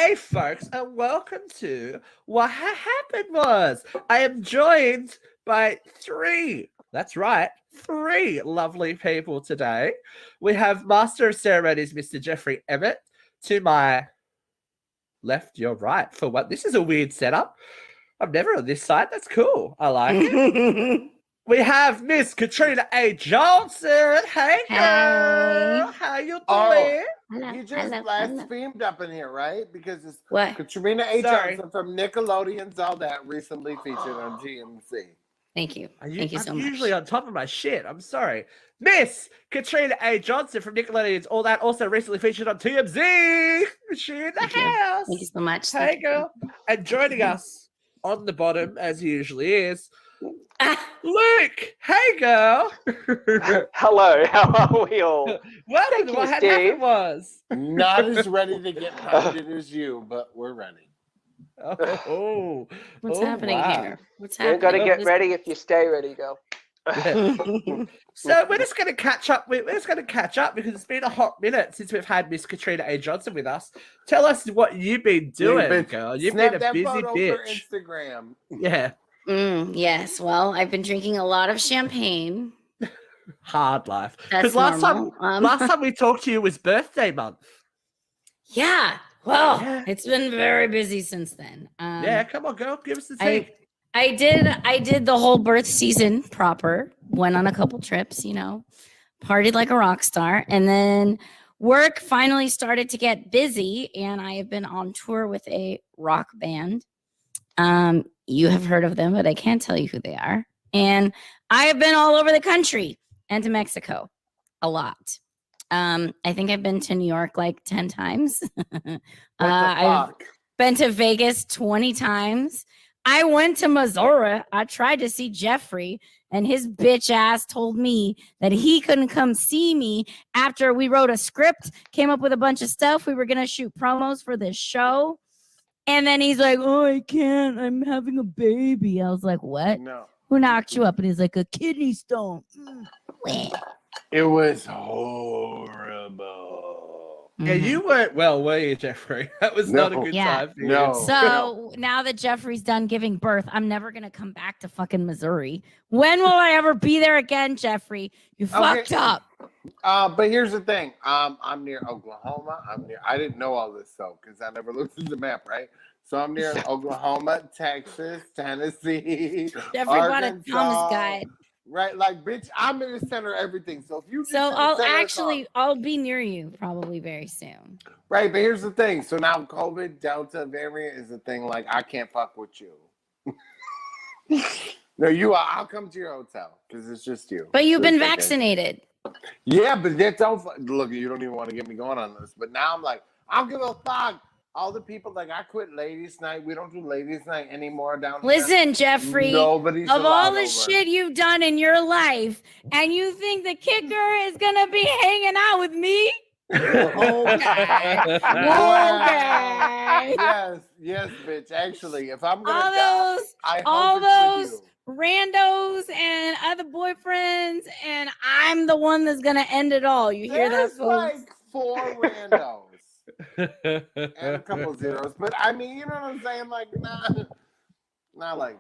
Hey, folks, and welcome to What Happened Was. I am joined by three lovely people today. We have Master of Ceremonies, Mr. Jeffrey Emmett, to my left, your right. For what? This is a weird setup. I'm never on this side. That's cool. I like it. We have Miss Katrina A. Johnson. Hey, girl. How you doing? You just blasphemed up in here, right? Because it's what? Katrina A. Johnson from Nickelodeon's All That recently featured on GMC. Thank you. Thank you so I'm much. usually on top of my shit. I'm sorry. Miss Katrina A. Johnson from Nickelodeon's All That also recently featured on TMZ. She in the house. Thank you so much. Hey, girl. And joining us on the bottom, as he usually is, Luke. Hey, girl. Hello. How are we all? Welcome to What Happened Was. Not as ready to get pounded as you, but we're ready. What's happening here? What's You happening? got to get ready if you stay ready, girl. So we're just going to catch up. We're just going to catch up because it's been a hot minute since we've had Miss Katrina A. Johnson with us. Tell us what you've been doing, girl. You've been a busy bitch. For Instagram. Yeah. Yes. Well, I've been drinking a lot of champagne. Hard life. That's last normal. last time we talked to you was birthday month. Yeah. Well, it's been very busy since then. Yeah, come on, girl. Give us the tea. I did the whole birth season proper. Went on a couple trips, partied like a rock star, and then work finally started to get busy, and I have been on tour with a rock band. You have heard of them, but I can't tell you who they are. And I have been all over the country and to Mexico a lot. I think I've been to New York like 10 times. I've been to Vegas 20 times. I went to Missouri. I tried to see Jeffrey, and his bitch ass told me that he couldn't come see me after we wrote a script, came up with a bunch of stuff. We were going to shoot promos for this show. And then he's like, oh, I can't. I'm having a baby. I was like, what? No. Who knocked you up? And he's like, a kidney stone. It was horrible. Yeah, you weren't well, were you, Jeffrey? That was not a good time for you. No. So now that Jeffrey's done giving birth, I'm never going to come back to fucking Missouri. When will I ever be there again, Jeffrey? You fucked up. But here's the thing. I'm near Oklahoma. I didn't know all this though, because I never looked at the map, right? So I'm near Oklahoma, Texas, Tennessee, Jeffrey bought a Arkansas, Thomas guide. Right, like bitch, I'm in the center of everything. So if you I'll be near you probably very soon. Right, but here's the thing. So now COVID Delta variant is a thing. Like I can't fuck with you. No, I'll come to your hotel because it's just you. But you've been vaccinated. Yeah, but that's all. Look, you don't even want to get me going on this. But now I'm like, I'll give a fuck. All the people, like, I quit ladies' night. We don't do ladies' night anymore down here. Listen, Jeffrey, nobody's of all the shit you've done in your life, and you think the kicker is going to be hanging out with me? Okay. Yes, bitch. Actually, if I'm going to die, I hope all it's those randos and other boyfriends, and I'm the one that's going to end it all. You hear that, folks? Like 4 randos. And a couple zeros, but I mean, you know what I'm saying? Like, not like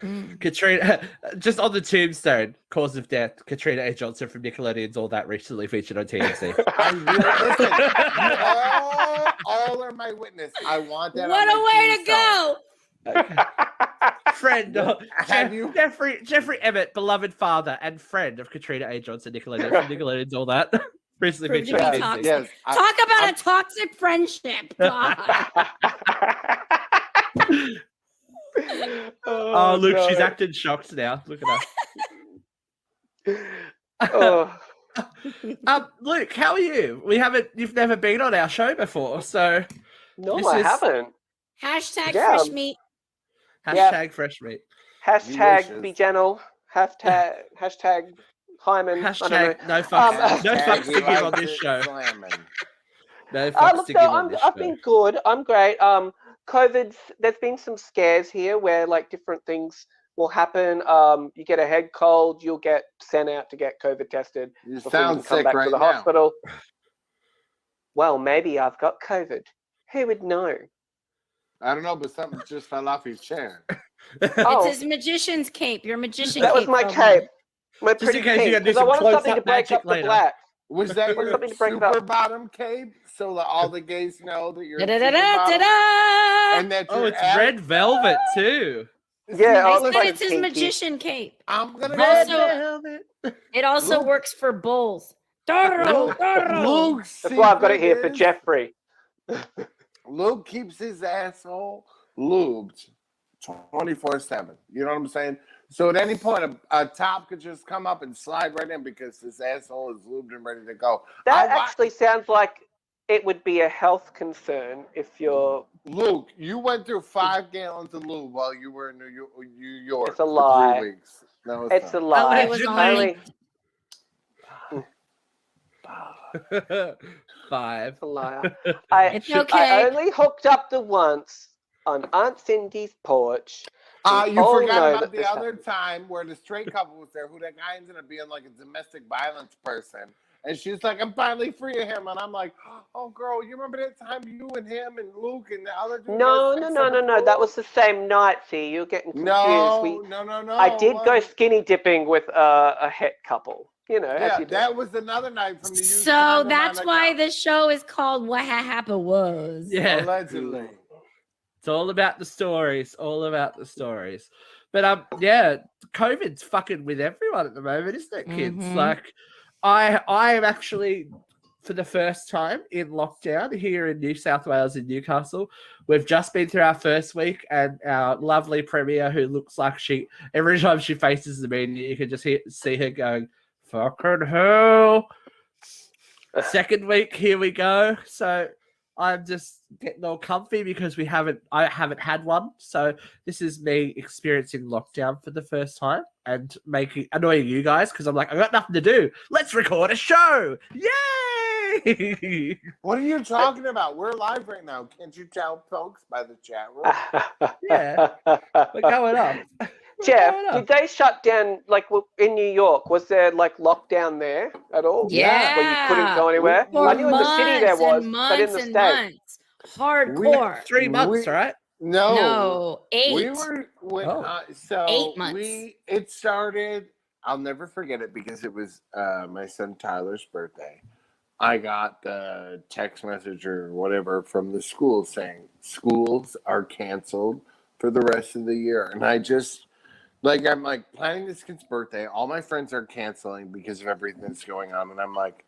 that. Katrina, just on the tombstone, cause of death, Katrina A. Johnson from Nickelodeon's All That recently featured on TMZ. all are my witness. I want that. What a way to go! Friend, Jeffrey Emmett, beloved father and friend of Katrina A. Johnson, Nickelodeon from Nickelodeon's All That. Recently featured on TMZ. Yes. Talk about a toxic friendship. Oh, look, she's acting shocked now. Look at her. Luke, how are you? You've never been on our show before, so no, I haven't. Hashtag fresh meat. Hashtag fresh meat. Hashtag be gentle. Hashtag Hyman. Hashtag no fucks. No fucks to give on this show. No fucks to give on this show. I've been good. I'm great. COVID, there's been some scares here where like different things will happen. You get a head cold, you'll get sent out to get COVID tested. You sound sick right to the now. Hospital. Well, maybe I've got COVID. Who would know? I don't know, but something just fell off his chair. Oh. It's his magician's cape. Your magician That was cape. my fell cape. down. My Just in pretty case you pink, gotta do because I some wanted something close-up to break magic up the later. black. Was that your Something to break it up. super bottom cape? So that all the gays know that you're super Da-da-da-da-da-da. bottom? And that Oh, your it's ass- red velvet too. Yeah, I oh, said it's like it's his kinky. magician cape. I'm gonna Red go Also- velvet. It also Luke- works for bulls. Toro, toro. Luke's That's why I've got it here for secret is- Jeffrey. Luke keeps his asshole lubed 24/7. You know what I'm saying? So at any point, a top could just come up and slide right in because his asshole is lubed and ready to go. That actually sounds like it would be a health concern if you're. Luke, you went through 5 gallons of lube while you were in New York. It's a for lie. 3 weeks. No, It's a not. lie. it was Allegedly. only- Five. A liar. It's okay. I only hooked up the once on Aunt Cindy's porch. We You all forgot know about that the this other happened. time where the straight couple was there, who that guy ended up being like a domestic violence person. And she's like, I'm finally free of him. And I'm like, oh, girl, you remember that time you and him and Luke and the other dude? No. had sex on the That pool? was the same night. See, you're getting confused. No. I did it go wasn't. skinny dipping with a het couple. You know, as Yeah, you do. that was another night from the used So condom that's on why account. this show is called What Happened Was. Yeah. Allegedly. It's all about the stories. All about the stories. But yeah, COVID's fucking with everyone at the moment, isn't it, kids? Mhm. Like, I am actually for the first time in lockdown here in New South Wales in Newcastle. We've just been through our first week, and our lovely premier, who looks like every time she faces the media, you can just see her going, "Fucking hell." Second week, here we go. So I'm just getting all comfy because I haven't had one. So this is me experiencing lockdown for the first time and annoying you guys because I'm like, I got nothing to do. Let's record a show. Yay! What are you talking about? We're live right now. Can't you tell folks by the chat room? Yeah. We're going up. Jeff, did they shut down, like in New York? Was there like lockdown there at all? Yeah. Where you couldn't go anywhere? For I knew in the city there was, but in the and States. months. Hardcore. 3 months, right? No, 8. We were so 8 months. It started. I'll never forget it because it was my son Tyler's birthday. I got the text message or whatever from the school saying schools are canceled for the rest of the year, and I just I'm like planning this kid's birthday. All my friends are canceling because of everything that's going on, and I'm like,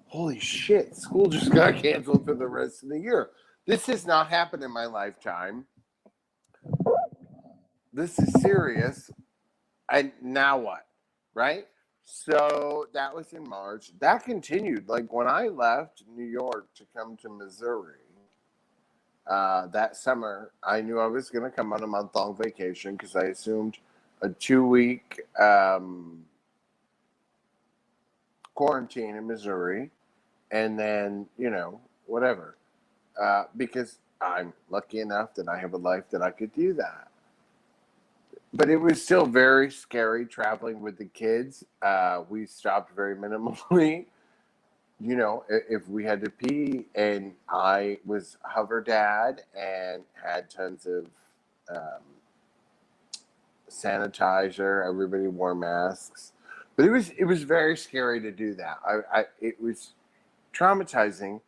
holy shit, school just got canceled for the rest of the year. This has not happened in my lifetime. This is serious. And now what? Right? So that was in March. That continued. Like when I left New York to come to Missouri that summer, I knew I was going to come on a month-long vacation because I assumed a 2-week quarantine in Missouri. And then, whatever. Because I'm lucky enough that I have a life that I could do that. But it was still very scary traveling with the kids. We stopped very minimally. If we had to pee, and I was hover dad and had tons of sanitizer. Everybody wore masks. But it was very scary to do that. It was traumatizing.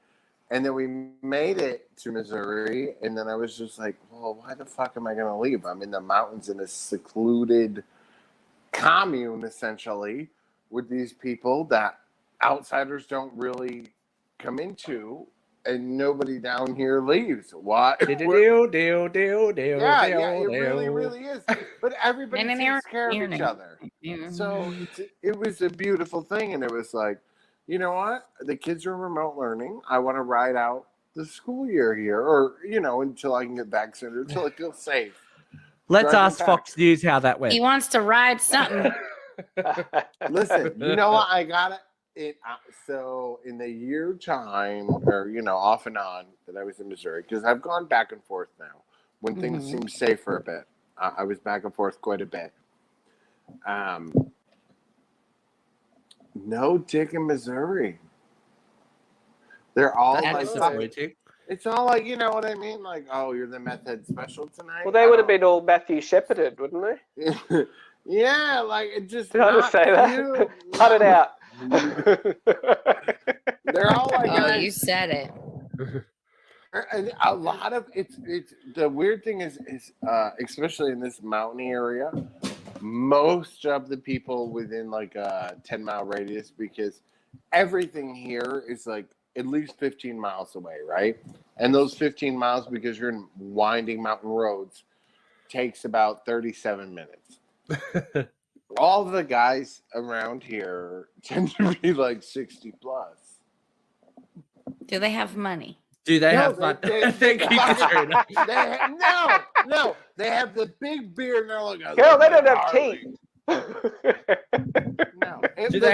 And then we made it to Missouri, and then I was just like, well, why the fuck am I going to leave? I'm in the mountains in a secluded commune, essentially, with these people that outsiders don't really come into, and nobody down here leaves. Why? Yeah, It really is. But everybody takes care of each other. So it was a beautiful thing, and it was like, you know what? The kids are remote learning. I want to ride out the school year here, or, until I can get vaccinated, until I feel safe. Let's Driving ask back. Fox News how that went. He wants to ride something. Listen, you know what? I got it. So in the year time, or, off and on that I was in Missouri, because I've gone back and forth now when things seem safe for a bit. I was back and forth quite a bit. No dick in Missouri. They're all That's like disappointing. It's all like, you know what I mean? Like, oh, you're the meth head special tonight? Well, they would have been all Matthew Shepherded, wouldn't they? Yeah, like, it just Did I just say that? Cut it out. They're all like, Oh, you said it. and a lot of it's the weird thing is especially in this mountain area, most of the people within like a 10-mile radius, because everything here is like at least 15 miles away, right? And those 15 miles, because you're in winding mountain roads, takes about 37 minutes. All the guys around here tend to be like 60 plus. Do they have money? Do they No, have fun? Thank you, Katrina. No. They have the big beard and they're like, Girl, they don't have teeth. No. Do they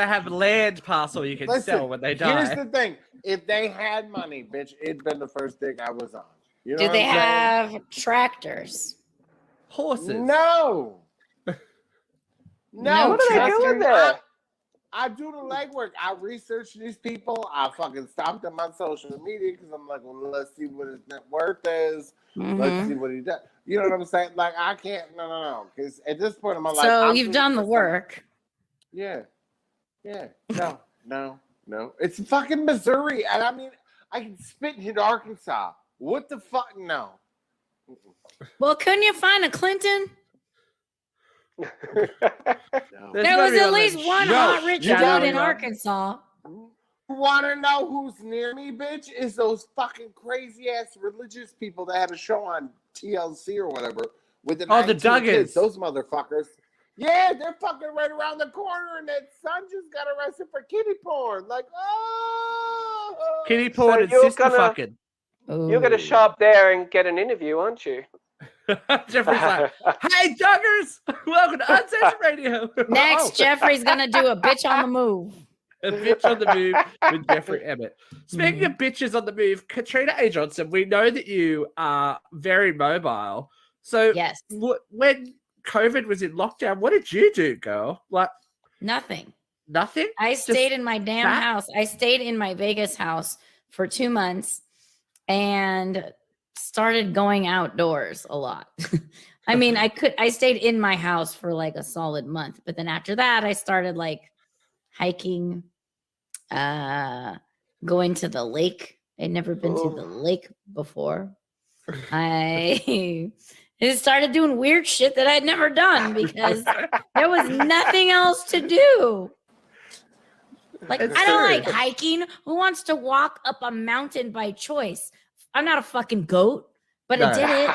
have land parcel you can sell when they die? Here's the thing. If they had money, bitch, it'd been the first thing I was on. You know Do what they I'm saying? have tractors? Horses. No. No, What are they tractor. doing there? I do the legwork. I research these people. I fucking stalk them on social media because I'm like, well, let's see what his net worth is. Let's see what he does. You know what I'm saying? Like, I can't. No. Because at this point in my life, So I'm you've done the work. Yeah. No. It's fucking Missouri, and I mean, I can spit into Arkansas. What the fuck? No. Well, couldn't you find a Clinton? No. There was at least one hot rich you dude know in what? Arkansas. You want to know who's near me, bitch? Is those fucking crazy ass religious people that had a show on TLC or whatever with the Oh, the 19 Duggars. kids. Those motherfuckers. Yeah, they're fucking right around the corner, and that son just got arrested for kiddie porn. Like, oh, Kitty porn So and you're sister gonna- fucking. You're going to show up there and get an interview, aren't you? Jeffrey's like, hey, Duggars, welcome to Uncensored Radio. Next, Oh, Jeffrey's gonna do a bitch on the move. a bitch on the move with Jeffrey Emmett. Speaking of bitches on the move, Katrina A. Johnson, we know that you are very mobile. So Yes, when COVID was in lockdown, what did you do, girl? Like, nothing. nothing? I stayed in my damn sat? house. I stayed in my Vegas house for 2 months and started going outdoors a lot. I mean, I stayed in my house for like a solid month, but then after that, I started like hiking, going to the lake. I'd never been to the lake before. I just started doing weird shit that I'd never done because there was nothing else to do. Like, It's I don't true. like hiking. Who wants to walk up a mountain by choice? I'm not a fucking goat, but I No. did it.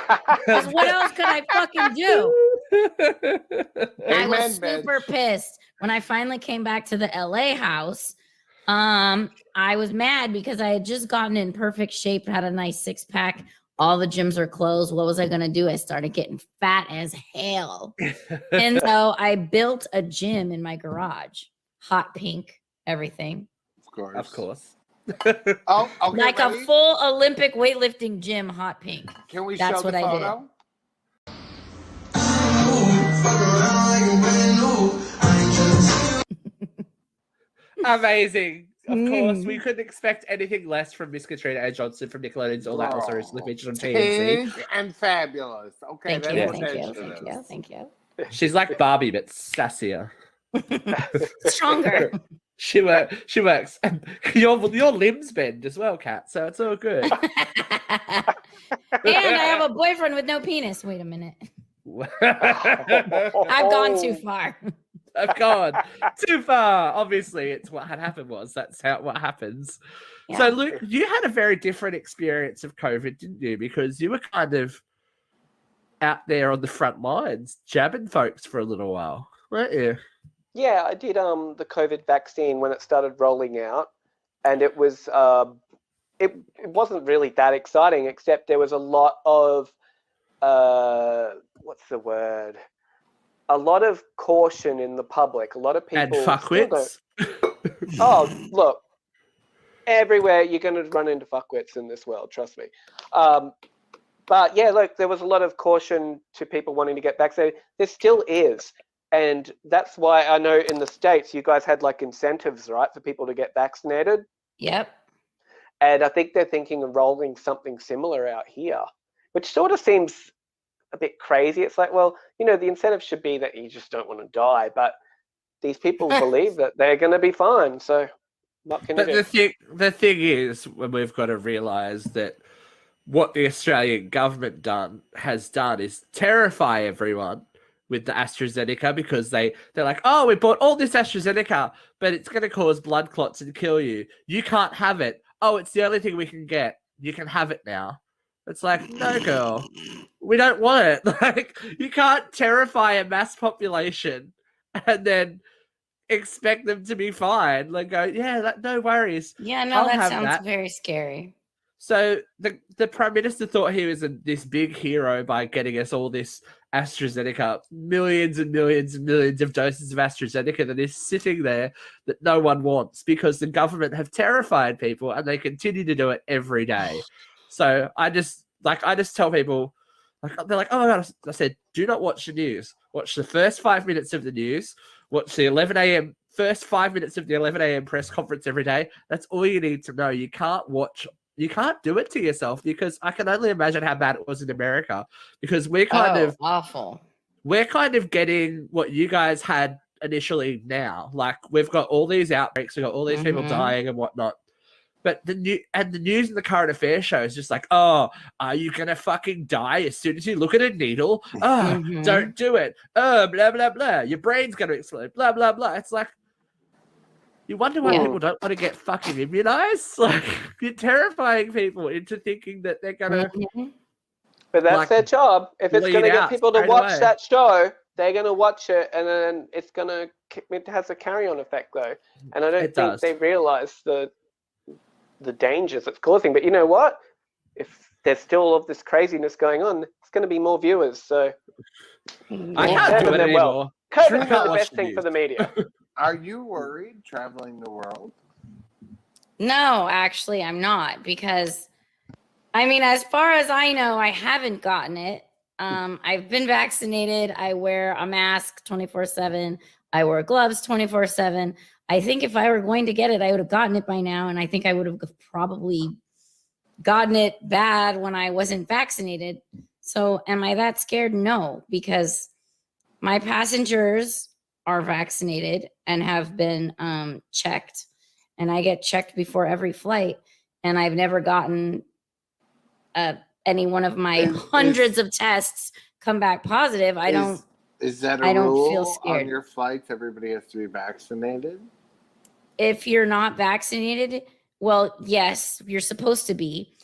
Because what else could I fucking do? I Amen, was super bitch. pissed when I finally came back to the LA house. I was mad because I had just gotten in perfect shape, had a nice 6-pack. All the gyms are closed. What was I gonna do? I started getting fat as hell. And so I built a gym in my garage, hot pink, everything. Of course. Of course. Oh, okay. Like ready? a full Olympic weightlifting gym, hot pink. Can we That's show what the I did. photo? Amazing. Of course, we couldn't expect anything less from Miss Katrina A. Johnson from Nickelodeon's All That Also Recently Featured on TNC. Pink and fabulous. Okay, Thank that's you, what thank that you, shit thank is. you, thank you. She's like Barbie, but sassier. Stronger. She works. And your limbs bend as well, Kat. So it's all good. And I have a boyfriend with no penis. Wait a minute. I've gone too far. I've gone too far. Obviously, it's what had happened was. That's what happens. Yeah. So, Luke, you had a very different experience of COVID, didn't you? Because you were kind of out there on the front lines, jabbing folks for a little while, weren't you? Yeah, I did the COVID vaccine when it started rolling out, and it was it wasn't really that exciting, except there was a lot of what's the word? A lot of caution in the public. A lot of people And still fuckwits. Oh, look, everywhere you're going to run into fuckwits in this world, trust me. But yeah, look, there was a lot of caution to people wanting to get vaccinated. There still is. And that's why I know in the States, you guys had like incentives, right, for people to get vaccinated. Yep. And I think they're thinking of rolling something similar out here, which sort of seems a bit crazy. It's like, well, the incentive should be that you just don't want to die, but these people believe that they're going to be fine. So what can you do? The thing is, when we've got to realise that what the Australian government has done is terrify everyone with the AstraZeneca, because they're like, oh, we bought all this AstraZeneca, but it's going to cause blood clots and kill you. You can't have it. Oh, it's the only thing we can get. You can have it now. It's like, no, girl, we don't want it. Like, you can't terrify a mass population and then expect them to be fine. Like, go, yeah, no worries. Yeah, no, I'll that have sounds that. very scary. So the Prime Minister thought he was this big hero by getting us all this AstraZeneca, millions and millions and millions of doses of AstraZeneca that is sitting there that no one wants, because the government have terrified people and they continue to do it every day. So I just tell people, they're like, oh my God, I said, do not watch the news. Watch the first 5 minutes of the news. Watch the 11 a.m. first 5 minutes of the 11 a.m. press conference every day. That's all you need to know. You can't do it to yourself, because I can only imagine how bad it was in America, because we're kind of awful. We're kind of getting what you guys had initially now. Like, we've got all these outbreaks, we've got all these people dying and whatnot. But the news and the current affairs show is just like, oh, are you gonna fucking die as soon as you look at a needle? Oh, don't do it. Oh, blah blah blah. Your brain's gonna explode. Blah blah blah. It's like, you wonder why people don't want to get fucking immunized. Like, you're terrifying people into thinking that they're gonna. But that's their job. If it's gonna get people to watch that show, they're gonna watch it, and then it has a carry-on effect though. And I don't think they realize the dangers it's causing. But you know what? If there's still all of this craziness going on, it's going to be more viewers. So I can't do it anymore. COVID's not the best thing for the media. Are you worried traveling the world? No, actually, I'm not, because, I mean, as far as I know, I haven't gotten it. I've been vaccinated. I wear a mask 24/7. I wear gloves 24/7. I think if I were going to get it, I would have gotten it by now. And I think I would have probably gotten it bad when I wasn't vaccinated. So am I that scared? No, because my passengers are vaccinated and have been checked. And I get checked before every flight. And I've never gotten any one of my hundreds of tests come back positive. Is that a rule on your flights? Everybody has to be vaccinated? If you're not vaccinated, well, yes, you're supposed to be.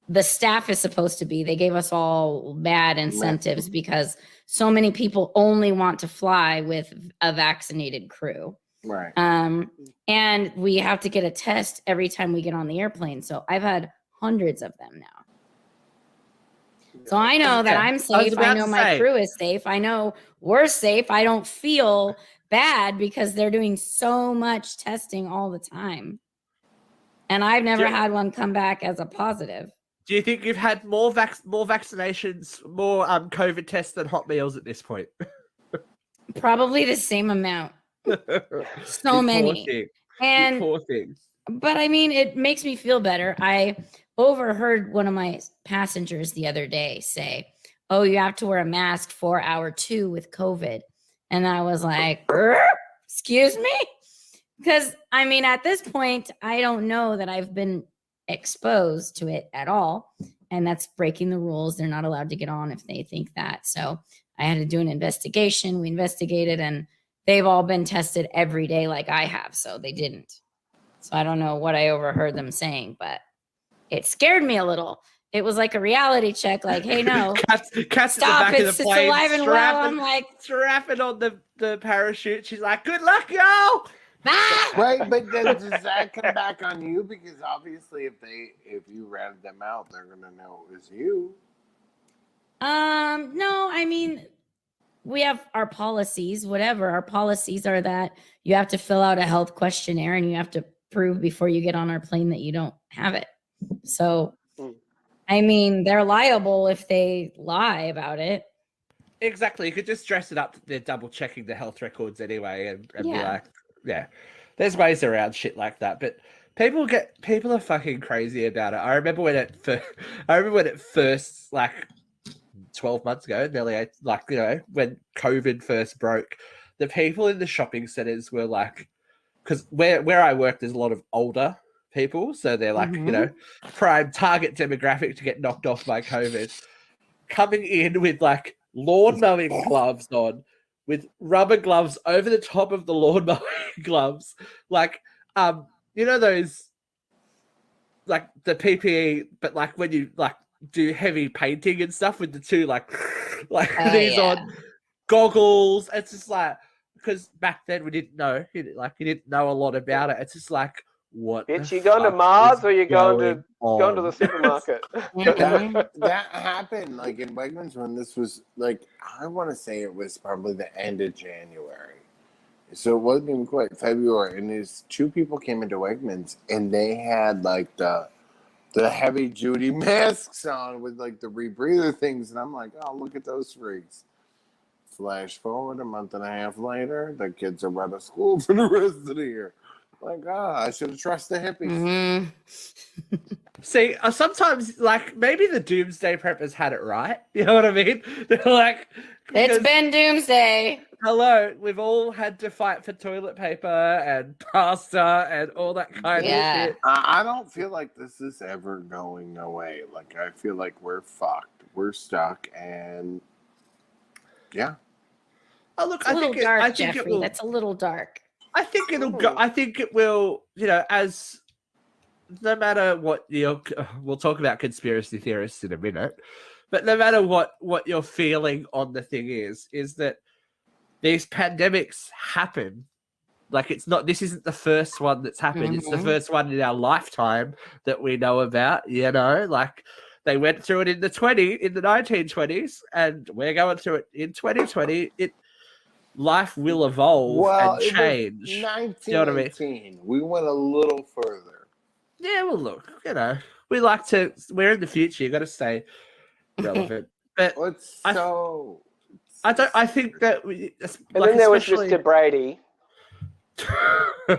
The staff is supposed to be. They gave us all bad incentives because so many people only want to fly with a vaccinated crew. Right. And we have to get a test every time we get on the airplane. So I've had hundreds of them now. So I know that I'm safe. I know my crew is safe. I know we're safe. I don't feel bad because they're doing so much testing all the time. And I've never had one come back as a positive. Do you think you've had more vaccinations, more COVID tests than hot meals at this point? Probably the same amount. So many. And poor thing. But I mean, it makes me feel better. I overheard one of my passengers the other day say, oh, you have to wear a mask for hour 2 with COVID. And I was like, excuse me? Because I mean, at this point, I don't know that I've been exposed to it at all. And that's breaking the rules. They're not allowed to get on if they think that. So I had to do an investigation. We investigated and they've all been tested every day like I have. So they didn't. So I don't know what I overheard them saying, but it scared me a little. It was like a reality check, like, hey, no, Cat's stop, it's alive and well. I'm like, strapping on the parachute. She's like, good luck, y'all. Right, but then does that come back on you? Because obviously if you ratted them out, they're gonna know it was you. No, I mean, we have our policies, whatever. Our policies are that you have to fill out a health questionnaire and you have to prove before you get on our plane that you don't have it. So, I mean, they're liable if they lie about it. Exactly. You could just dress it up. They're double checking the health records anyway and be like, yeah, there's ways around shit like that. But people are fucking crazy about it. I remember when it first, like 12 months ago, nearly like, you know, when COVID first broke, the people in the shopping centers were like, because where I work, there's a lot of older people, so they're like, you know, prime target demographic to get knocked off by COVID, coming in with like lawn mowing gloves on, with rubber gloves over the top of the lawn mowing gloves, like you know those, like the PPE, but like when you like do heavy painting and stuff with the two like these on goggles. It's just like, because back then we didn't know, you didn't know a lot about it. It's just like, what? Bitch, you going to Mars or you going to the supermarket? That happened like in Wegmans when this was like, I want to say it was probably the end of January. So it wasn't even quite February. And these two people came into Wegmans and they had like the heavy duty masks on with like the rebreather things. And I'm like, oh, look at those freaks. Flash forward a month and a half later, the kids are out of school for the rest of the year. Like, I should have trusted the hippies. See, sometimes, like, maybe the doomsday preppers had it right. You know what I mean? They're like, It's been doomsday. Hello, we've all had to fight for toilet paper and pasta and all that kind of shit. I don't feel like this is ever going away. Like, I feel like we're fucked. We're stuck, and yeah. Oh, look, It's a little dark, Jeffrey. That's a little dark. I think it'll go. I think it will. You know, as no matter what we'll talk about conspiracy theorists in a minute, but no matter what your feeling on the thing is that these pandemics happen. Like, it's not. This isn't the first one that's happened. It's the first one in our lifetime that we know about. You know, like they went through it in the 1920s, and we're going through it in 2020. Life will evolve and change. It was 1918. You know what I mean? We went a little further. Yeah, well, look, you know, we're in the future. You got to stay relevant. But I think that and then there was Mr. Brady.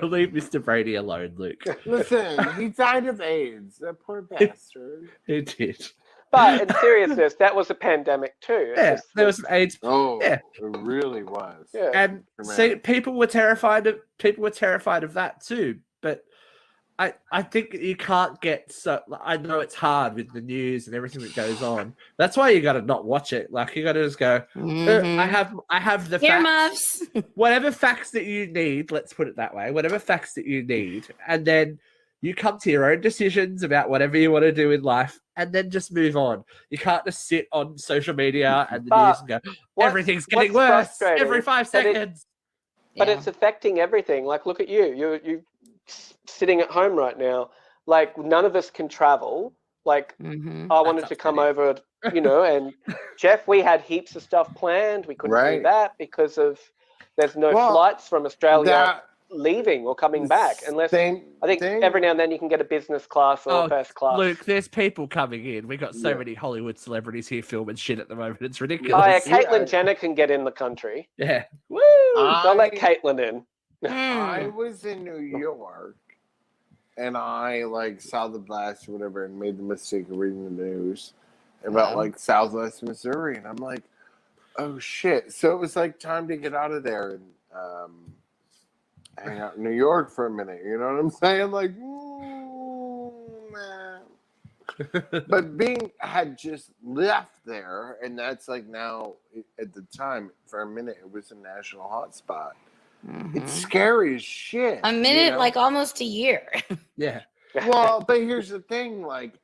Leave Mr. Brady alone, Luke. Listen, he died of AIDS. That poor bastard. He did. But in seriousness, that was a pandemic too. Yeah, there was an AIDS. Oh, yeah, it really was. Yeah. And see, people were terrified of that too. But I think you can't get so. I know it's hard with the news and everything that goes on. That's why you got to not watch it. Like, you got to just go. I have the earmuffs. Whatever facts that you need. Let's put it that way. Whatever facts that you need, and then you come to your own decisions about whatever you want to do in life, and then just move on. You can't just sit on social media and the news and go, everything's getting worse every 5 seconds. But it's affecting everything. Like, look at you. You're sitting at home right now. Like, none of us can travel. Like, I wanted to come over, you know, and Jeff, we had heaps of stuff planned. We couldn't do that because of there's no flights from Australia leaving or coming back, unless I think every now and then you can get a business class or first class. Luke, there's people coming in. We've got so many Hollywood celebrities here filming shit at the moment. It's ridiculous. Oh, yeah, Caitlyn Jenner can get in the country. Yeah. Woo! Don't let Caitlyn in. I was in New York and I like saw the blast or whatever and made the mistake of reading the news about like Southwest Missouri, and I'm like, oh shit. So it was like time to get out of there and hang out in New York for a minute, you know what I'm saying? Like, man. But had just left there, and that's like now, at the time, for a minute, it was a national hotspot. It's scary as shit. A minute, you know? Like almost a year. Yeah. Well, but here's the thing, like,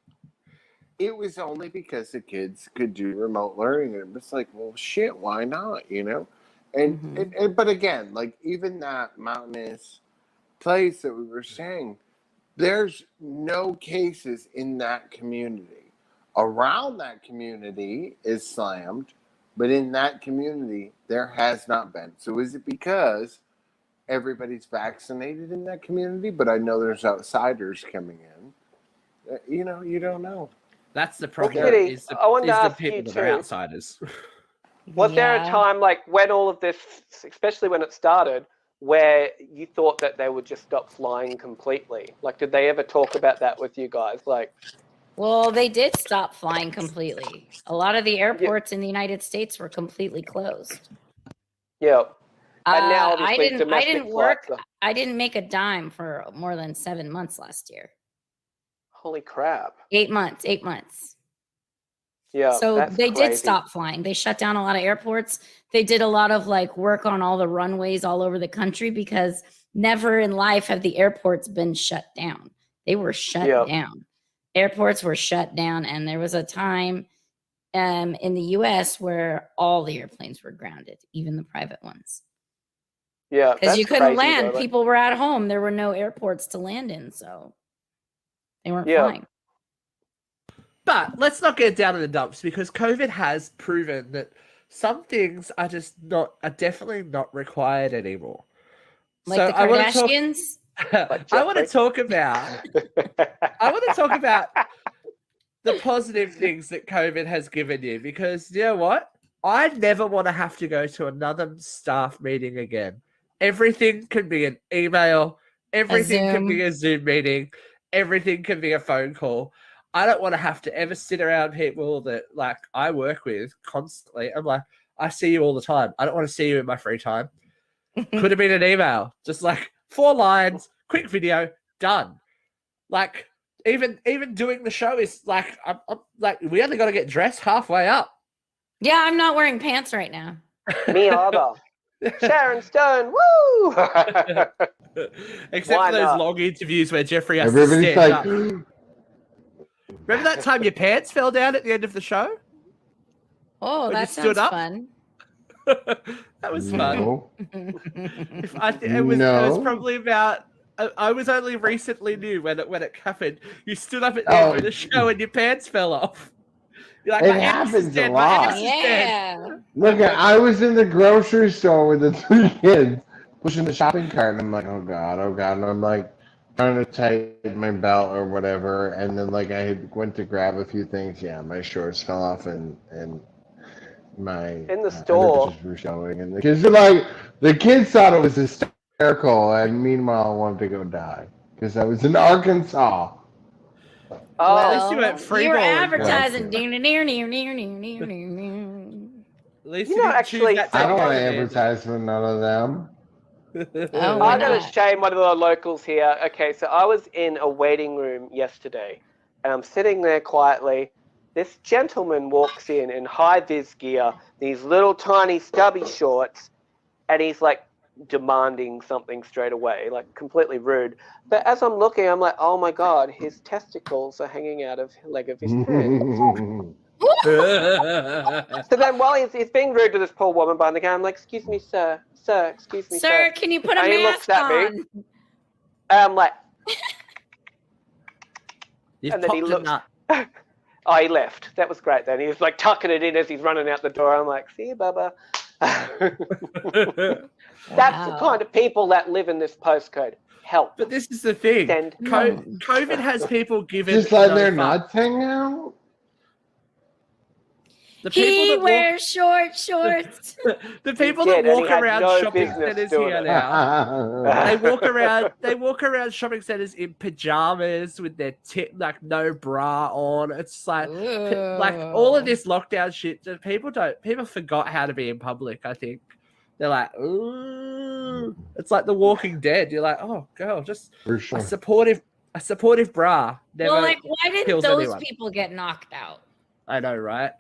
it was only because the kids could do remote learning, and it was like, well, shit, why not, you know? And, but again, like, even that mountainous place that we were saying, there's no cases in that community. Around that community is slammed, but in that community, there has not been. So is it because everybody's vaccinated in that community? But I know there's outsiders coming in. You know, you don't know. That's the problem. Well, Kitty, I wanted to ask you that are outsiders. Was there a time, like, when all of this, especially when it started, where you thought that they would just stop flying completely? Like, did they ever talk about that with you guys? Like, Well, they did stop flying completely. A lot of the airports in the United States were completely closed. yeah. And now, I obviously, didn't domestic work. flights are- I didn't make a dime for more than 7 months last year. Holy crap. 8 months. 8 months. Yeah. So that's they did crazy. stop flying. They shut down a lot of airports. They did a lot of like work on all the runways all over the country because never in life have the airports been shut down. They were shut Yeah. down. Airports were shut down, and there was a time in the US where all the airplanes were grounded, even the private ones. Yeah. Because you that's couldn't crazy, land. though. Like, People were at home. There were no airports to land in, so they weren't Yeah. flying. But let's not get down in the dumps because COVID has proven that some things are definitely not required anymore. Like So the I want to talk. Kardashians. I want to talk about. I want to talk about the positive things that COVID has given you because you know what? I never want to have to go to another staff meeting again. Everything can be an email. Everything can be a Zoom meeting. Everything can be a phone call. I don't want to have to ever sit around people that like I work with constantly. I'm like, I see you all the time. I don't want to see you in my free time. Could have been an email, just like 4 lines, quick video, done. Like even doing the show is like I'm like we only got to get dressed halfway up. Yeah, I'm not wearing pants right now. Me either. Sharon Stone, woo! Except Why for those not? long interviews where Jeffrey has Everybody's to stand like, up. Remember that time your pants fell down at the end of the show? Oh, When you that stood sounds up? fun. That was fun. no. It was No. probably about. I was only recently new when it happened. You stood up at the end of the show and your pants fell off. You're like, It my ass is happens a dead. lot. My ass is dead. Yeah. Look, I was in the grocery store with the 3 kids pushing the shopping cart, and I'm like, oh god, and I'm like trying to tighten my belt or whatever, and then like I went to grab a few things. Yeah, my shorts fell off, and my In the store. underpants were showing, and the kids were like, the kids thought it was hysterical, and meanwhile I wanted to go die because I was in Arkansas. Oh, At least you went free you were balling. advertising. At least You you know, didn't actually, choose that I don't want to technology. advertise for none of them. Oh, why I got to not? shame one of the locals here. Okay, so I was in a waiting room yesterday, and I'm sitting there quietly. This gentleman walks in high-vis gear, these little tiny stubby shorts, and he's like demanding something straight away, like completely rude. But as I'm looking, I'm like, oh my god, his testicles are hanging out of the leg of his pants. So then while he's being rude to this poor woman behind the counter, I'm like, excuse me, sir, excuse me, Sir, can you put a And he mask looks at me. on? And I'm like, You've and then he popped a looks. nut. Oh, he left. That was great then. He was like tucking it in as he's running out the door. I'm like, see you, Bubba. That's the kind of people that live in this postcode. Help. But this is the thing. Send. COVID has people given Just let no their fuck. nuts hang out. The people He that wears short shorts. the people did, that and he walk had around no shopping business centers doing here it. now. They walk around shopping centers in pajamas with their like no bra on. It's like all of this lockdown shit. People forgot how to be in public. I think they're like, ooh, it's like The Walking Dead. You're like, oh girl, just For sure. a supportive bra. Never Well, like, why didn't kills those anyone. people get knocked out? I know, right?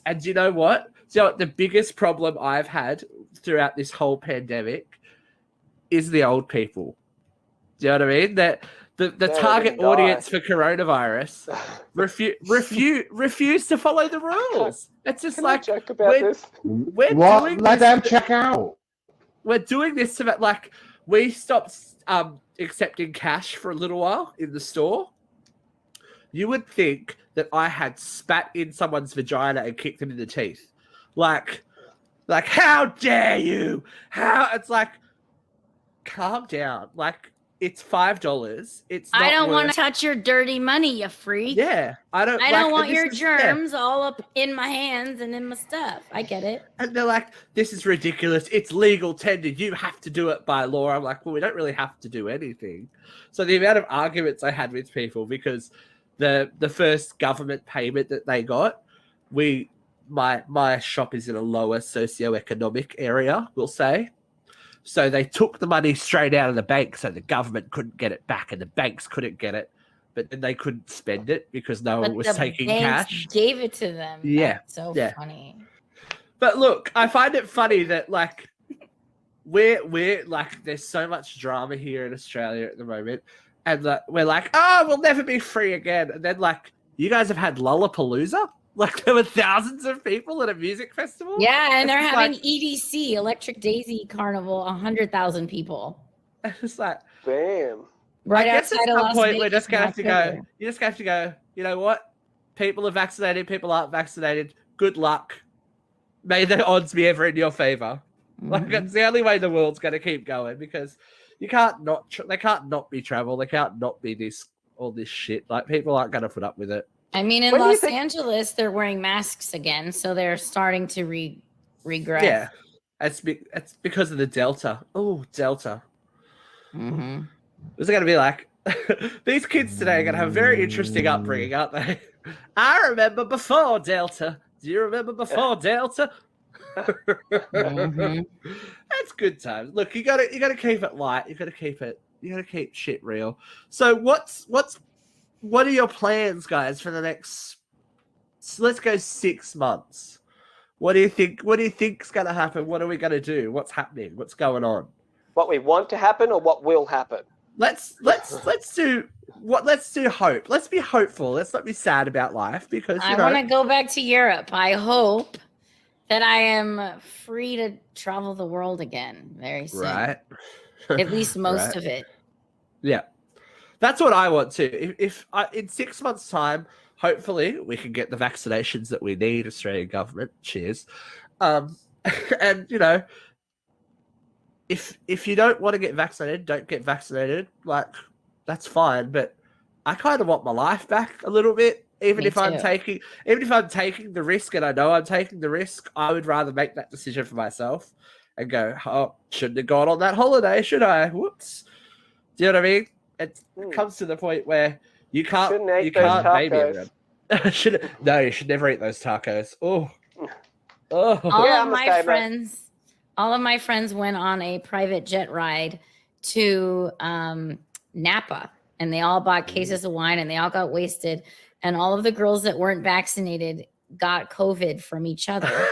And you know what? So the biggest problem I've had throughout this whole pandemic is the old people. Do you know what I mean? That the target audience for coronavirus refuse to follow the rules. It's just Can like I joke about this? we're Well, doing let this them check out. we're doing this so that like we stopped accepting cash for a little while in the store. You would think that I had spat in someone's vagina and kicked them in the teeth. Like how dare you? How it's like calm down. Like It's $5. It's I not don't want to worth- touch your dirty money, you freak. Yeah, I don't. I like, don't want and your this is- yeah. germs all up in my hands and in my stuff. I get it. And they're like, "This is ridiculous. It's legal tender. You have to do it by law." I'm like, "Well, we don't really have to do anything." So the amount of arguments I had with people because the first government payment that they got, my shop is in a lower socioeconomic area, we'll say. So they took the money straight out of the bank, so the government couldn't get it back, and the banks couldn't get it, but then they couldn't spend it because no one was taking banks cash. gave it to them. Yeah, That's so yeah. funny. But look, I find it funny that like we're like there's so much drama here in Australia at the moment, and we're like, oh, we'll never be free again. And then like you guys have had Lollapalooza, like there were thousands of people at a music festival. Yeah, and they're It's having like- EDC, Electric Daisy Carnival, 100,000 people. It's like Bam. Right I guess outside at of some Las point we're Vegas just gonna in have to go. October. You just have to go. You know what? People are vaccinated. People aren't vaccinated. Good luck. May the odds be ever in your favor. Like Mhm. it's the only way the world's going to keep going because you can't not. They can't not be travel. They can't not be all this shit. Like people aren't going to put up with it. I mean, in When do you Los think- Angeles, they're wearing masks again, so they're starting to regress. Yeah, it's because of the Delta. Oh, Delta. Mm-hmm. It's going to be like these kids today are going to have a very interesting upbringing, aren't they? I remember before Delta. Do you remember before Delta? Mhm. That's good times. Look, you gotta keep it light. You gotta keep shit real. So what are your plans, guys, for the next? So let's go 6 months. What do you think's gonna happen? What are we gonna do? What's happening? What's going on? What we want to happen or what will happen? Let's do hope. Let's be hopeful. Let's not be sad about life because I want to go back to Europe. I hope that I am free to travel the world again very soon. right. At least most Right. of it. Yeah, that's what I want to. If in 6 months' time, hopefully, we can get the vaccinations that we need. Australian government, cheers. And you know, if you don't want to get vaccinated, don't get vaccinated. Like that's fine. But I kind of want my life back a little bit. Even Me if I'm too. taking the risk, and I know I'm taking the risk, I would rather make that decision for myself and go, oh, shouldn't have gone on that holiday, should I? Whoops. Do you know what I mean? It comes to the point where you can't Shouldn't you eat those can't baby tacos. everyone. No, you should never eat those tacos. Oh. All Yeah, of I'm the my same, friends, all of my friends went on a private jet ride to Napa, and they all bought cases of wine, and they all got wasted. And all of the girls that weren't vaccinated got COVID from each other,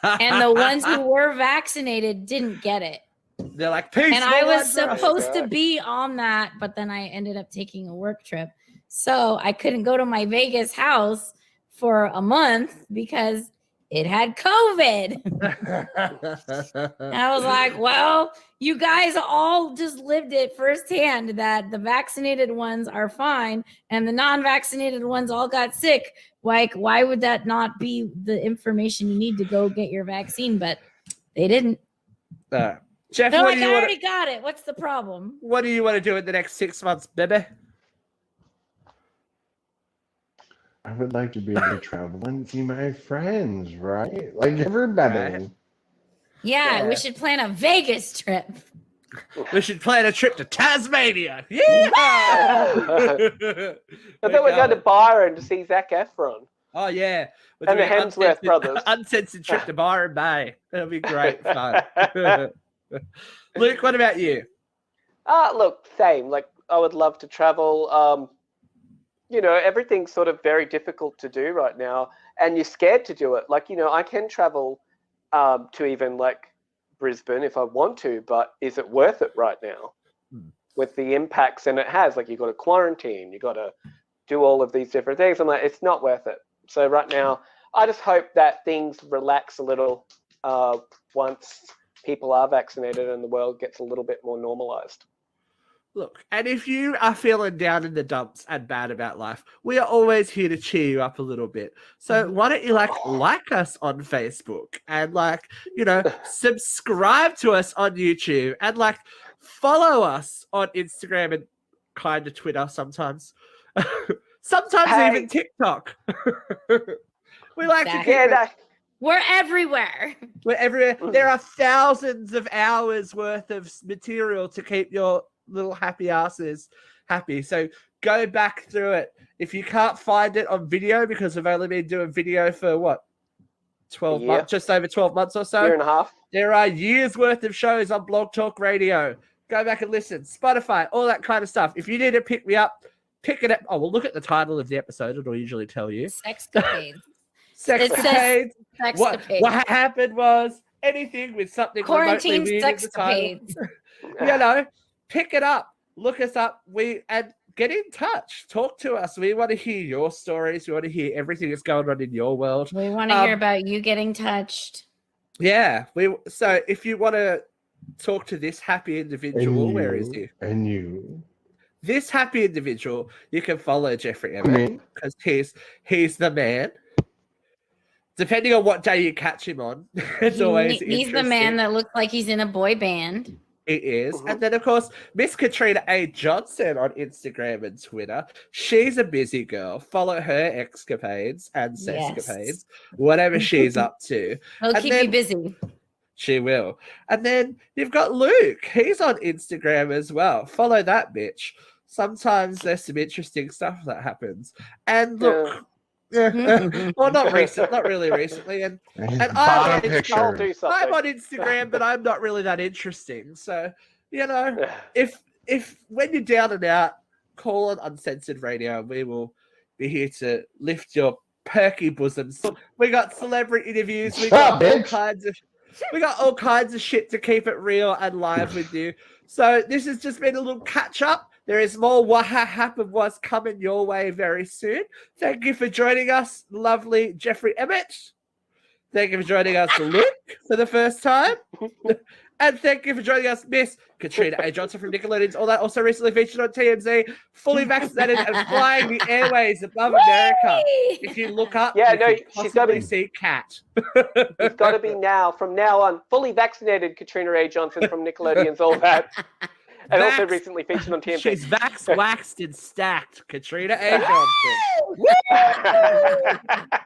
and the ones who were vaccinated didn't get it. They're like, peace. And I was no one, bro." supposed to be on that, but then I ended up taking a work trip, so I couldn't go to my Vegas house for a month because it had COVID. And I was like, well, you guys all just lived it firsthand that the vaccinated ones are fine and the non-vaccinated ones all got sick. Like, why would that not be the information you need to go get your vaccine? But they didn't. Jeff, They're what like, do you I want? already got it. What's the problem? What do you want to do in the next 6 months, baby? I would like to be able to travel and see my friends, right? Like everybody. Right. Yeah, Yeah. we should plan a Vegas trip. We should plan a trip to Tasmania. Yeah. I thought we were going to Byron to see Zac Efron. Oh yeah, we're And the doing Hemsworth brothers. Uncensored trip to Byron Bay. That'll be great fun. Luke, what about you? Look, same. Like, I would love to travel. You know, everything's sort of very difficult to do right now, and you're scared to do it. Like, you know, I can travel to even like Brisbane if I want to, but is it worth it right now with the impacts and it has? Like, you got to quarantine, you got to do all of these different things. I'm like, it's not worth it. So right now, I just hope that things relax a little once people are vaccinated and the world gets a little bit more normalized. Look, and if you are feeling down in the dumps and bad about life, we are always here to cheer you up a little bit. So why don't you like us on Facebook and subscribe to us on YouTube and follow us on Instagram and kind of Twitter sometimes. Sometimes even Hey. TikTok. We like to keep Exactly. it. Yeah, We're everywhere. We're everywhere. There are thousands of hours worth of material to keep your little happy asses happy. So go back through it. If you can't find it on video, because we've only been doing video for what, 12 year. months, just over 12 months or so. year and a half. There are years worth of shows on Blog Talk Radio. Go back and listen. Spotify, all that kind of stuff. If you need to pick me up, pick it up. Oh, well, look at the title of the episode. It'll usually tell you. Sexcapades. Sexcapades. What Sexcapades. happened was anything with something Quarantine remotely weird in the title. sexcapades. You know, pick it up. Look us up. And get in touch. Talk to us. We want to hear your stories. We want to hear everything that's going on in your world. We want to hear about you getting touched. Yeah. So if you want to talk to this happy individual, where is he? And you. This happy individual, you can follow Jeffrey Emmett because he's the man. Depending on what day you catch him on, it's always He's the man that looks like he's in a boy band. It is. And then, of course, Miss Katrina A. Johnson on Instagram and Twitter. She's a busy girl. Follow her escapades and sexcapades, whatever she's up to. He'll And keep then- you busy. She will. And then you've got Luke. He's on Instagram as well. Follow that bitch. Sometimes there's some interesting stuff that happens. And look, well, not really recently. And Bottom picture. I'll do something. I'm on Instagram, but I'm not really that interesting. So, you know, if when you're down and out, call on Uncensored Radio. We will be here to lift your perky bosoms. We got celebrity interviews. We got all kinds of shit to keep it real and live with you. So this has just been a little catch up. There is more What Happened Was coming your way very soon. Thank you for joining us, lovely Jeffrey Emmett. Thank you for joining us, Luke, for the first time. And thank you for joining us, Miss Katrina A. Johnson from Nickelodeon. All that also recently featured on TMZ, fully vaccinated and flying the airways above America. If you look up, she's got to see Cat. It's got to be from now on, fully vaccinated Katrina A. Johnson from Nickelodeon's All That. And also recently featured on TMZ. She's waxed and stacked, Katrina A. Johnson.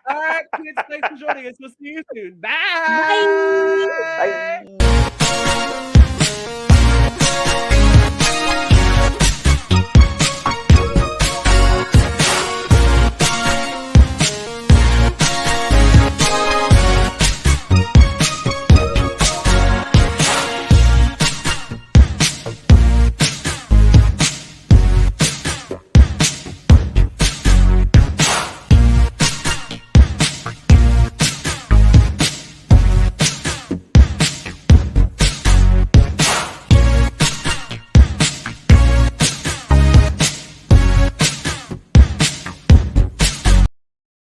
All right, kids, thanks for joining us. We'll see you soon. Bye. Bye. Bye.